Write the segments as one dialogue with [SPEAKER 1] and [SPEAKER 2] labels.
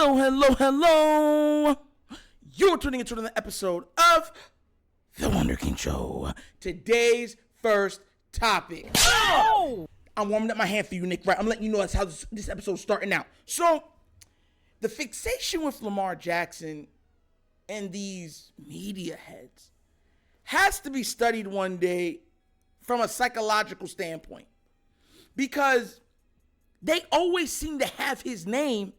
[SPEAKER 1] Hello, hello, hello. You're tuning into another episode of The Wonder King Show. Today's first topic. Oh! I'm warming up my hand for you, Nick. Right? I'm letting you know that's how this episode's starting out. So, the fixation with Lamar Jackson and these media heads has to be studied one day from a psychological standpoint. Because they always seem to have his name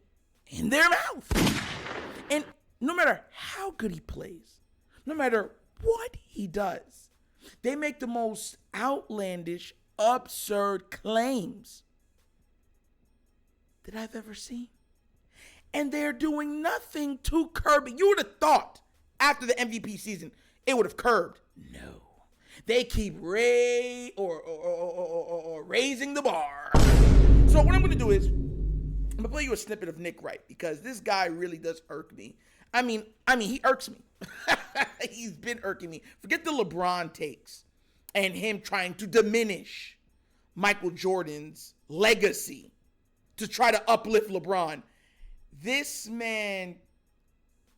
[SPEAKER 1] in their mouth. And no matter how good he plays, no matter what he does, they make the most outlandish, absurd claims that I've ever seen. And they're doing nothing to curb it. You would have thought after the MVP season, it would have curbed. No. They keep raising the bar. So what I'm going to do is, I'm going to play you a snippet of Nick Wright, because this guy really does irk me. I mean, he irks me. He's been irking me. Forget the LeBron takes and him trying to diminish Michael Jordan's legacy to try to uplift LeBron. This man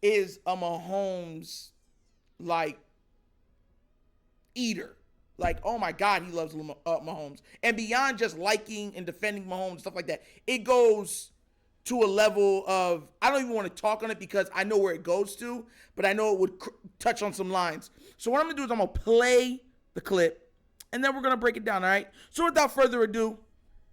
[SPEAKER 1] is a Mahomes, eater. Oh my God, he loves Mahomes. And beyond just liking and defending Mahomes, stuff like that, it goes to a level of, I don't even want to talk on it because I know where it goes to, but I know it would touch on some lines. So what I'm going to do is I'm going to play the clip, and then we're going to break it down, all right? So without further ado,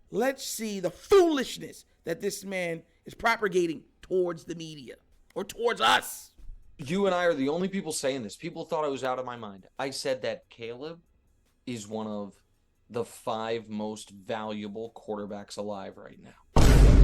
[SPEAKER 1] let's see the foolishness that this man is propagating towards the media, or towards us.
[SPEAKER 2] You and I are the only people saying this. People thought I was out of my mind. I said that Caleb is one of the 5 most valuable quarterbacks alive right now.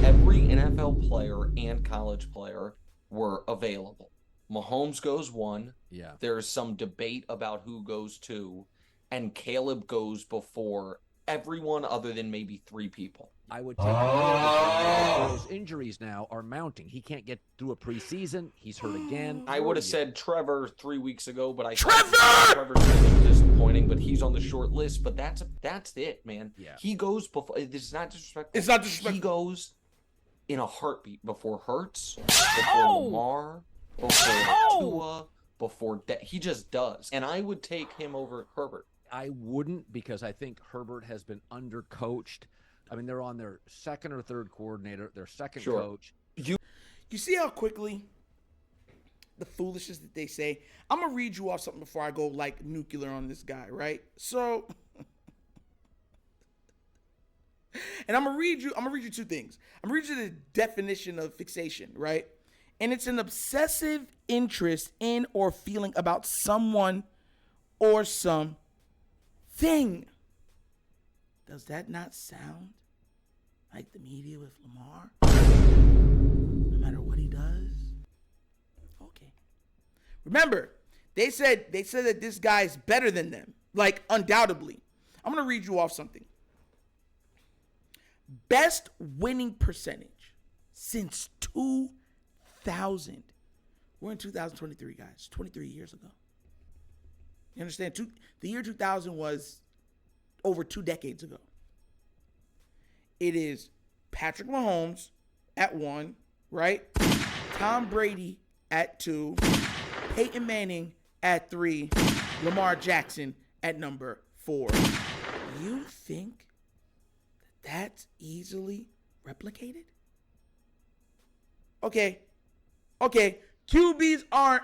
[SPEAKER 2] Every NFL player and college player were available. Mahomes goes 1.
[SPEAKER 3] Yeah.
[SPEAKER 2] There's some debate about who goes 2. And Caleb goes before everyone other than maybe 3 people.
[SPEAKER 3] I would take those injuries now are mounting. He can't get through a preseason. He's hurt again.
[SPEAKER 2] I would have said Trevor 3 weeks ago, but
[SPEAKER 1] Trevor
[SPEAKER 2] was disappointing, but he's on the short list. But that's it, man.
[SPEAKER 3] Yeah.
[SPEAKER 2] He goes before. It's not disrespectful.
[SPEAKER 1] It's not disrespectful.
[SPEAKER 2] He goes in a heartbeat before Hurts, before Lamar, before Tua, before he just does. And I would take him over Herbert.
[SPEAKER 3] I wouldn't, because I think Herbert has been undercoached. I mean, they're on their second or third coordinator, their second coach.
[SPEAKER 1] You see how quickly the foolishness that they say? I'm going to read you off something before I go nuclear on this guy, right? So, and I'm going to read you 2 things. I'm going to read you the definition of fixation, right? And it's an obsessive interest in or feeling about someone or something. Does that not sound like the media with Lamar? No matter what he does? Okay. Remember, they said that this guy's better than them. Undoubtedly. I'm going to read you off something. Best winning percentage since 2000. We're in 2023, guys. 23 years ago. You understand? The year 2000 was over 2 decades ago. It is Patrick Mahomes at 1, right? Tom Brady at 2, Peyton Manning at 3, Lamar Jackson at number 4. You think that's easily replicated? Okay. QBs aren't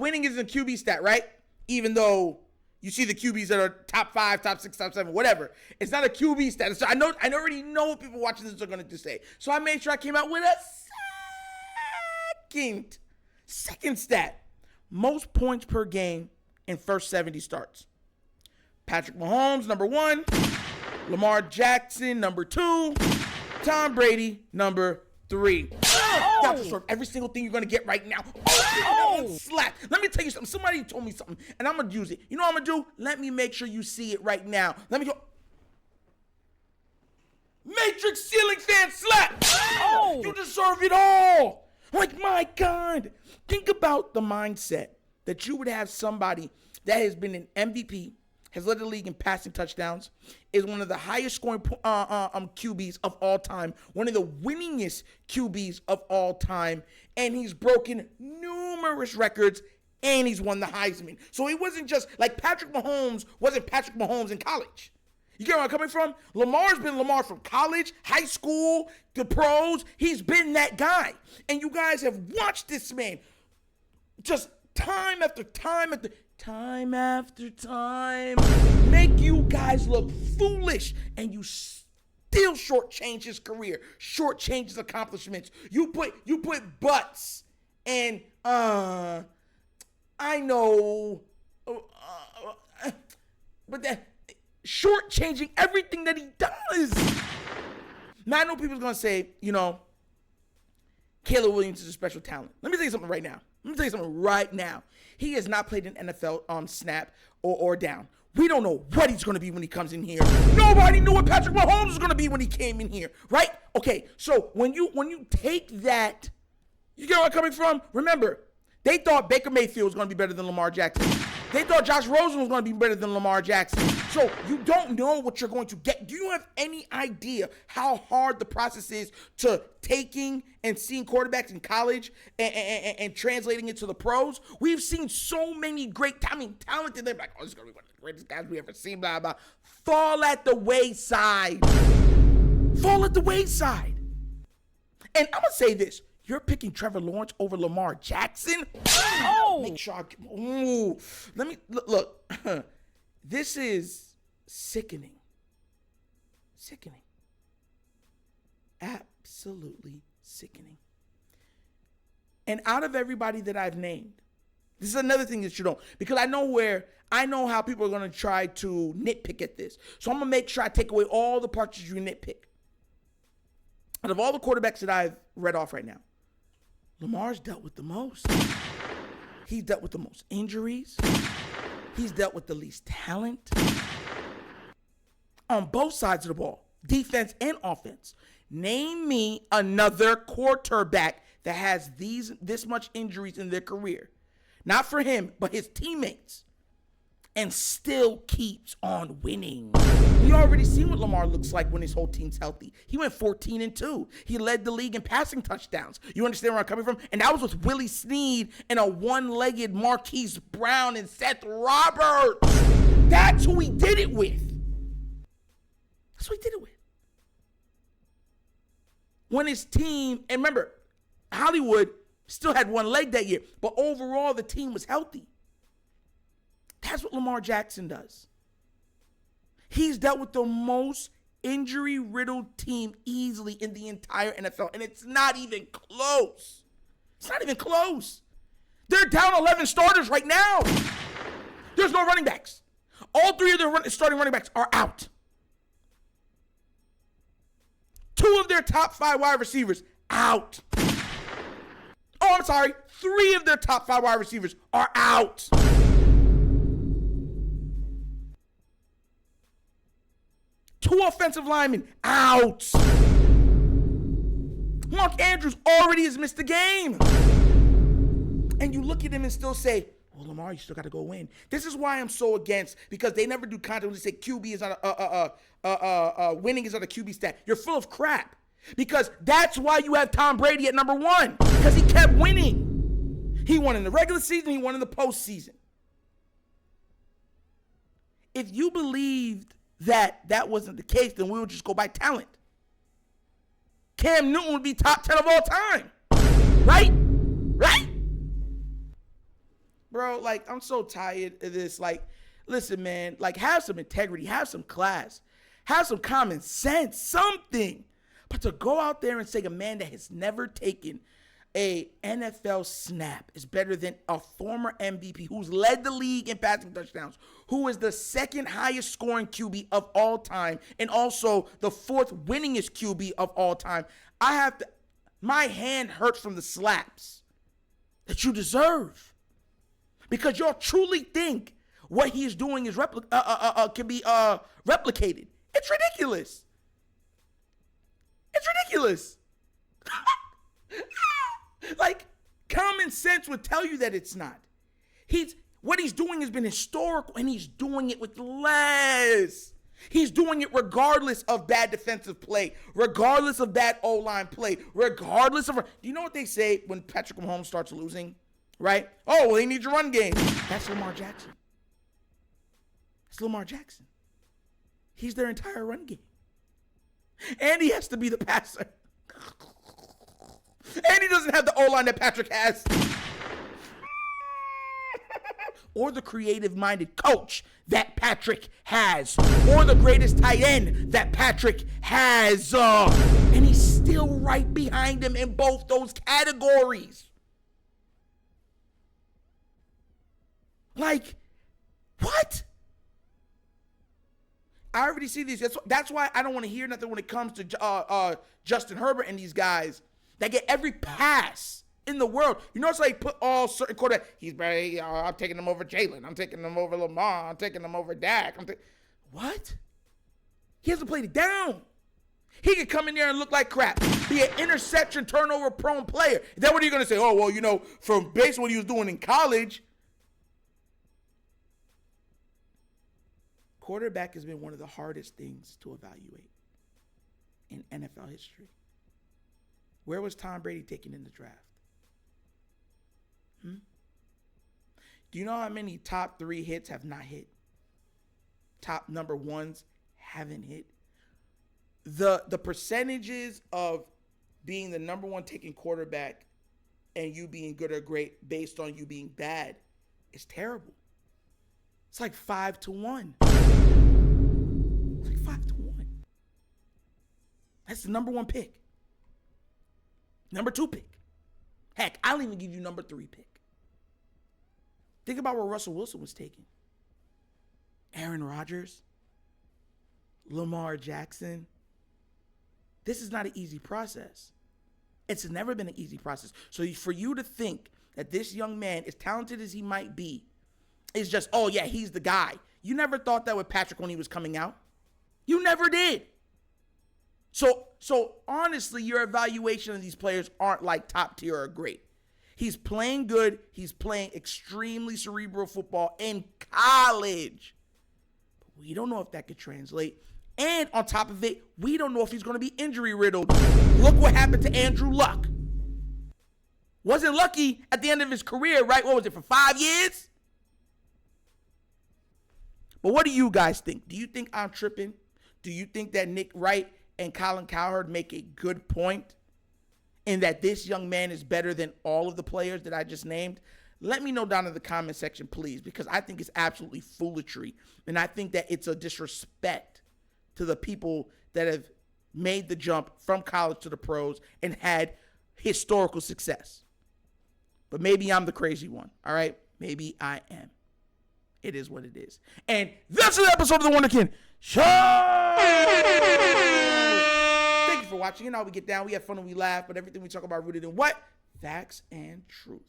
[SPEAKER 1] winning isn't a QB stat, right? Even though you see the QBs that are top 5, top 6, top 7, whatever. It's not a QB stat. So I already know what people watching this are going to say. So I made sure I came out with a second stat. Most points per game in first 70 starts. Patrick Mahomes, number 1. Lamar Jackson, number 2. Tom Brady, number 3. That's sort of every single thing you're going to get right now. Slap. Let me tell you something. Somebody told me something, and I'm going to use it. You know what I'm going to do? Let me make sure you see it right now. Let me go. Matrix ceiling fan slap. You deserve it all. My God. Think about the mindset that you would have somebody that has been an MVP, has led the league in passing touchdowns, is one of the highest scoring QBs of all time, one of the winningest QBs of all time, and he's broken numerous records, and he's won the Heisman. So he wasn't just like Patrick Mahomes wasn't Patrick Mahomes in college. You get where I'm coming from? Lamar's been Lamar from college, high school, the pros. He's been that guy. And you guys have watched this man just time after time make you guys look foolish, and you still shortchange his career, shortchange his accomplishments. You put buts and I know, but that shortchanging everything that he does. Now I know people's gonna say, Caleb Williams is a special talent. Let me tell you something right now. He has not played an NFL snap or down. We don't know what he's going to be when he comes in here. Nobody knew what Patrick Mahomes was going to be when he came in here, right? Okay, so when you take that, you get where I'm coming from? Remember, they thought Baker Mayfield was going to be better than Lamar Jackson. They thought Josh Rosen was going to be better than Lamar Jackson. So you don't know what you're going to get. Do you have any idea how hard the process is to taking and seeing quarterbacks in college and translating it to the pros? We've seen so many great, talented. They're like, this is going to be one of the greatest guys we ever seen, blah, blah. Fall at the wayside. And I'm going to say this. You're picking Trevor Lawrence over Lamar Jackson? Oh! Make sure let me look. This is sickening. Absolutely sickening. And out of everybody that I've named, this is another thing that you don't, because I know how people are going to try to nitpick at this. So I'm going to make sure I take away all the parts that you nitpick. Out of all the quarterbacks that I've read off right now, Lamar's dealt with the most. He's dealt with the most injuries. He's dealt with the least talent. On both sides of the ball, defense and offense. Name me another quarterback that has this much injuries in their career. Not for him, but his teammates. And still keeps on winning. We already seen what Lamar looks like when his whole team's healthy. He went 14-2. He led the league in passing touchdowns. You understand where I'm coming from? And that was with Willie Snead and a one-legged Marquise Brown and Seth Roberts. That's who he did it with. When his team, and remember, Hollywood still had one leg that year, but overall the team was healthy. That's what Lamar Jackson does. He's dealt with the most injury-riddled team easily in the entire NFL, and it's not even close. They're down 11 starters right now. There's no running backs. All three of their starting running backs are out. 2 of their top 5 wide receivers out. Oh, I'm sorry. 3 of their top 5 wide receivers are out. Two offensive linemen out. Mark Andrews already has missed the game. And you look at him and still say, well, Lamar, you still got to go win. This is why I'm so against, because they never do content when they say QB is not winning is not a QB stat. You're full of crap. Because that's why you have Tom Brady at number 1. Because he kept winning. He won in the regular season. He won in the postseason. If you believed that wasn't the case, then we would just go by talent. Cam Newton would be top 10 of all time. Right? Bro, I'm so tired of this. Listen, man, have some integrity, have some class, have some common sense, something. But to go out there and say a man that has never taken a NFL snap is better than a former MVP who's led the league in passing touchdowns, who is the 2nd highest scoring QB of all time, and also the 4th winningest QB of all time. My hand hurts from the slaps that you deserve. Because y'all truly think what he is doing is can be replicated. It's ridiculous. Common sense would tell you that it's not. What he's doing has been historical, and he's doing it with less. He's doing it regardless of bad defensive play, regardless of bad O-line play, regardless of... Do you know what they say when Patrick Mahomes starts losing? Right? Oh, well, they need your run game. That's Lamar Jackson. It's Lamar Jackson. He's their entire run game. And he has to be the passer. And he doesn't have the O-line that Patrick has. Or the creative-minded coach that Patrick has. Or the greatest tight end that Patrick has. And he's still right behind him in both those categories. Like, what? I already see these. That's why I don't want to hear nothing when it comes to Justin Herbert and these guys that get every pass in the world. You know, it's like put all certain quarterbacks. He's better. I'm taking them over Jalen. I'm taking them over Lamar. I'm taking them over Dak. What? He hasn't played it down. He could come in there and look like crap. Be an interception, turnover prone player. Then what are you going to say? Oh, well, you know, from based on what he was doing in college. Quarterback has been one of the hardest things to evaluate in NFL history. Where was Tom Brady taken in the draft? Do you know how many top 3 hits have not hit? Top number 1s haven't hit. The percentages of being the number 1 taken quarterback and you being good or great based on you being bad is terrible. It's like 5-1. It's like 5-1. That's the number 1 pick. Number 2 pick. Heck, I'll even give you number 3 pick. Think about where Russell Wilson was taken. Aaron Rodgers. Lamar Jackson. This is not an easy process. It's never been an easy process. So for you to think that this young man, as talented as he might be, is just, oh yeah, he's the guy. You never thought that with Patrick when he was coming out. You never did. So honestly, your evaluation of these players aren't like top tier or great. He's playing good. He's playing extremely cerebral football in college. But we don't know if that could translate. And on top of it, we don't know if he's going to be injury riddled. Look what happened to Andrew Luck. Wasn't lucky at the end of his career, right? What was it, for 5 years? But what do you guys think? Do you think I'm tripping? Do you think that Nick Wright and Colin Cowherd make a good point in that this young man is better than all of the players that I just named? Let me know down in the comment section, please, because I think it's absolutely foolery. And I think that it's a disrespect to the people that have made the jump from college to the pros and had historical success. But maybe I'm the crazy one, all right? Maybe I am. It is what it is. And that's an episode of The Wunderkind Show! Thank you for watching. You know how we get down. We have fun and we laugh, but everything we talk about rooted in what? Facts and truth.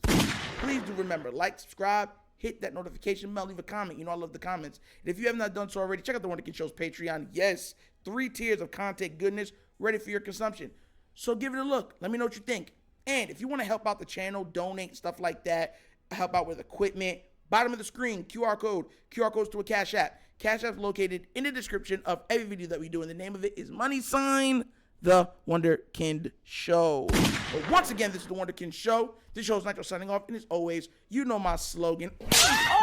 [SPEAKER 1] Please do remember, like, subscribe, hit that notification bell, leave a comment. You know I love the comments. And if you have not done so already, check out The Wunderkind Show's Patreon. Yes, 3 tiers of content goodness ready for your consumption. So give it a look. Let me know what you think. And if you want to help out the channel, donate, stuff like that, help out with equipment, bottom of the screen, QR codes to a Cash App. Cash App is located in the description of every video that we do, and the name of it is The Wunderkind Show. But once again, this is The Wunderkind Show. This show is Nitro signing off, and as always, you know my slogan.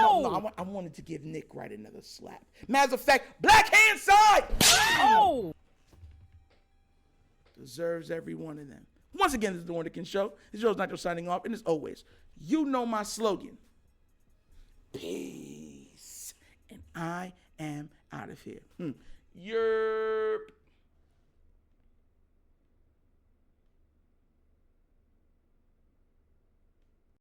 [SPEAKER 1] No, I wanted to give Nick Wright another slap. Matter of fact, black hand side! Deserves every one of them. Once again, this is The Wunderkind Show. This show is Nitro signing off, and as always, you know my slogan. Peace. And I am out of here. You're